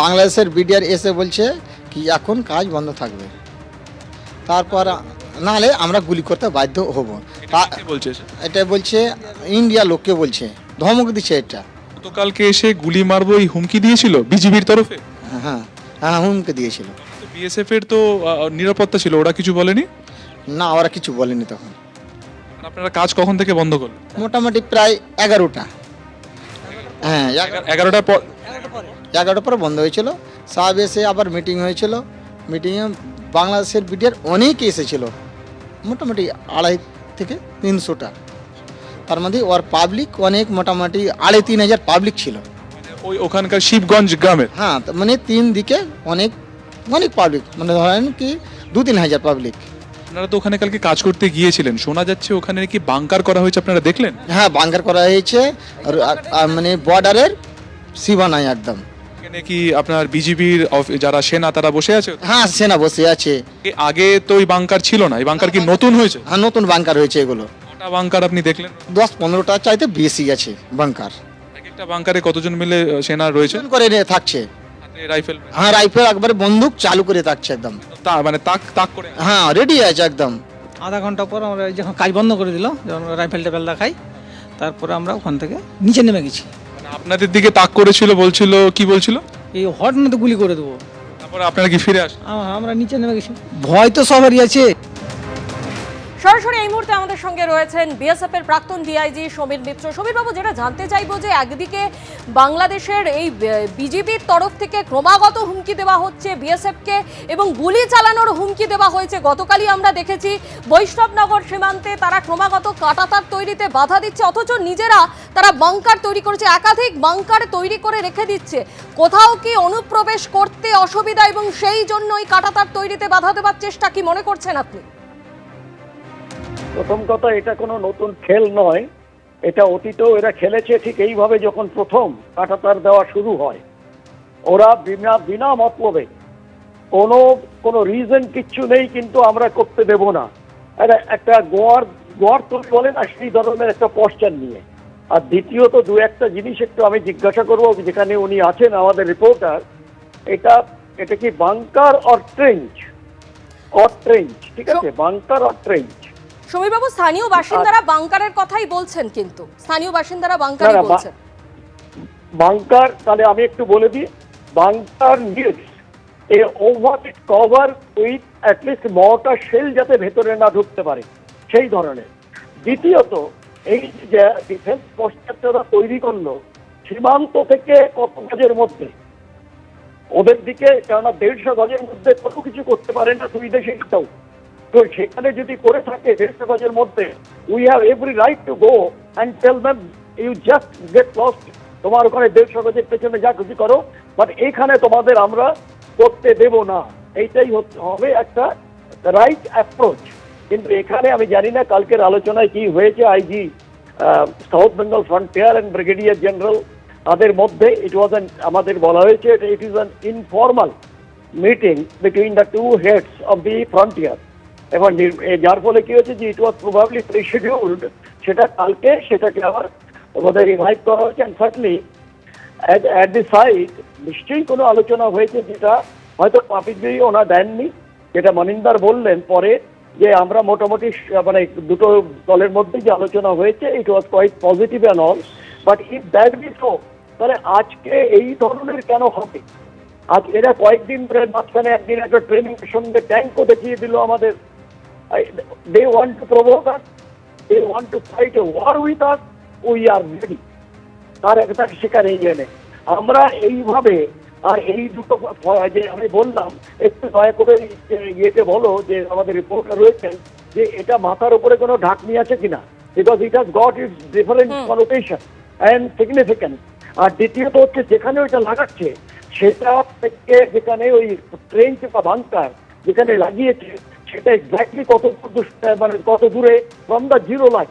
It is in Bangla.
বাংলাদেশের বিডিআর এসে বলছে কি এখন কাজ বন্ধ থাকবে, তারপর নাহলে আমরা গুলি করতে বাধ্য হব। কে বলছে এটা বলছে ইন্ডিয়া লোককে বলছে, ধমক দিচ্ছে এটা। গতকালকে এসে গুলি মারবো এই হুমকি দিয়েছিল বিজিবির তরফে। হ্যাঁ হ্যাঁ, হুমকে দিয়েছিল। বিএসএফ এর তো নিরাপত্তা ছিল, ওরা কিছু বলেনি? না, ওরা কিছু বলেনি তখন। আপনারা কাজ কখন থেকে বন্ধ করলেন? মোটামুটি প্রায় 11টা। হ্যাঁ, 11টার পর 11টার পরে বন্ধ হয়েছিল। সাহেব এসে আবার মিটিং হয়েছিল, মিটিংয়ে বাংলাদেশের বিডিআর অনেকে এসেছিল, মোটামুটি 2.5 থেকে 300টা। তার মধ্যে ওর পাবলিক অনেক, মোটামুটি 2,500-3 হাজার পাবলিক ছিল। ওই ওখানকার শিবগঞ্জ গ্রামের? হ্যাঁ, মানে 3 দিকে অনেক অনেক পাবলিক, মানে ধরেন কি 2-3 হাজার পাবলিক। আপনারা তো ওখানে কালকে কাজ করতে গিয়েছিলেন, শোনা যাচ্ছে ওখানে কি বাংকার করা হয়েছে, আপনারা দেখলেন? হ্যাঁ, বাংকার করা হয়েছে, মানে বর্ডারের সীমানায় একদম। এখানে কি আপনার বিজিবির যারা সেনা তারা বসে আছে? হ্যাঁ, সেনা বসে আছে। আগে তো ওই বাংকার ছিল না, এই বাংকার কি নতুন হয়েছে? হ্যাঁ, নতুন বাংকার হয়েছে এগুলো। কটা বাংকার আপনি দেখলেন? 10-15টা চাইতে বেশি আছে বাংকার। এক একটা বাংকারে কতজন মিলে সেনা রয়েছে? করে নিয়ে থাকছে। হাতে রাইফেল? হ্যাঁ, রাইফেল একবারে বন্দুক চালু করে থাকছে একদম। মানে তাক তাক করে? হ্যাঁ, রেডি আছে একদম। আধা ঘন্টা পর আমরা যখন কাজ বন্ধ করে দিল, যখন রাইফেল টাইফেল দেখাই, তারপরে আমরা ওখান থেকে নিচে নেমে গেছি। মানে আপনাদের দিকে তাক করেছিল, বলছিল কি বলছিল? এই হট না তো গুলি করে দেবো। তারপরে আপনারা কি ফিরে আসেন? আমরা নিচে নেমে গেছি। ভয় তো সবারই আছে। সরাসরি এই মুহূর্তে আমাদের সঙ্গে রয়েছেন বিএসএফ এর প্রাক্তন ডিআইজি সমীর মিত্র। সমীর বাবু, যেটা জানতে চাইবো যে একদিকে বাংলাদেশের এই বিজিবির তরফ থেকে ক্রমাগত হুমকি দেওয়া হচ্ছে বিএসএফকে এবং গুলি চালানোর হুমকি দেওয়া হয়েছে। গতকালই আমরা দেখেছি বৈষ্ণবনগর সীমান্তে তারা ক্রমাগত কাঁটাতার তৈরিতে বাধা দিচ্ছে, অথচ নিজেরা তারা বাংকার তৈরি করেছে, একাধিক বাংকার তৈরি করে রেখে দিচ্ছে। কোথাও কি অনুপ্রবেশ করতে অসুবিধা এবং সেই জন্য এই কাঁটাতার তৈরিতে বাধা দেওয়ার চেষ্টা, কি মনে করছেন আপনি? প্রথম কথা, এটা কোনো নতুন খেল নয়, এটা অতীতেও এরা খেলেছে ঠিক এইভাবে। যখন প্রথম কাঁটাতার দেওয়া শুরু হয়, ওরা বিনা মতলবে কোনো রিজন কিচ্ছু নেই, কিন্তু আমরা করতে দেব না, একটা গোয়ার তৈরি বলে না, সেই ধরনের একটা পশ্চার নিয়ে। আর দ্বিতীয়ত দু একটা জিনিস একটু আমি জিজ্ঞাসা করবো, যেখানে উনি আছেন আমাদের রিপোর্টার, এটা কি বাংকার অর ট্রেঞ্চ? ঠিক আছে, বাংকার অর ট্রেঞ্চ। সমীর বাবু, স্থানীয় বাসিন্দারা বাংকারের কথাই বলছেন, কিন্তু স্থানীয় বাসিন্দারা বাংকারই বলছেন। বাংকার, তাহলে আমি একটু বলে দিই, bunker needs a over cover with at least mortar shell, যাতে ভেতরে না ঢুকতে পারে, সেই ধরনের। দ্বিতীয়ত, এই যে ডিফেন্স পোস্টারটা তৈরি করলো সীমান্ত থেকে কত গজের মধ্যে, ওদের দিকে, কেননা 150 গজের মধ্যে কত কিছু করতে পারে না দুই দেশে। তো সেখানে যদি করে থাকে 150 গজের মধ্যে, we have every right to go and tell them you just get lost, তোমার ওখানে 150 গজের পেছনে যা খুশি করো, বাট এইখানে তোমাদের আমরা করতে দেব না। এইটাই হবে একটা রাইট অ্যাপ্রোচ। কিন্তু এখানে আমি জানি না কালকের আলোচনায় কি হয়েছে, IG south Bengal frontier and brigadier general, তাদের মধ্যে আমাদের বলা হয়েছে it is an informal meeting between the two heads of the frontier. এবং যার ফলে কি হয়েছে যে ইট ওয়াজ প্রবাবলি প্রিশিডিউলড, সেটা কালকে সেটাকে আবার ওদের রিভাইভ করা হয়েছে। অ্যান্ড সার্টলি অ্যাট দি সাইড নিশ্চয়ই কোনো আলোচনা হয়েছে, যেটা হয়তো পাপিকগিরি ওনা দেননি, যেটা মনিন্দার বললেন পরে, যে আমরা মোটামুটি মানে দুটো দলের মধ্যে যে আলোচনা হয়েছে, it was quite positive and all. But if that be so, তাহলে আজকে এই ধরনের কেন হবে? আজ এরা কয়েকদিন ধরে মাঝখানে একদিন একটা ট্রেনিং এর সঙ্গে ট্যাঙ্কও দেখিয়ে দিল আমাদের। They want to provoke us, they want to fight a war with us, we are ready. তার একটা শিকার এই জেনে আমরা এইভাবে। আর এই দুটো যে আমি বললাম, একটু দয়া করে ইয়েতে বলো, যে আমাদের রিপোর্টার রয়েছেন, যে এটা মাথার উপরে কোনো ঢাকনি আছে কিনা, because it has got its different connotation and significance. আর দ্বিতীয়ত হচ্ছে, যেখানে ওইটা লাগাচ্ছে সেটা থেকে, যেখানে ওই ট্রেঞ্চ বা বাংকার যেখানে লাগিয়েছে, সেটা এক্স্যাক্টলি কত দূরে ফ্রম দ্য জিরো লাইন,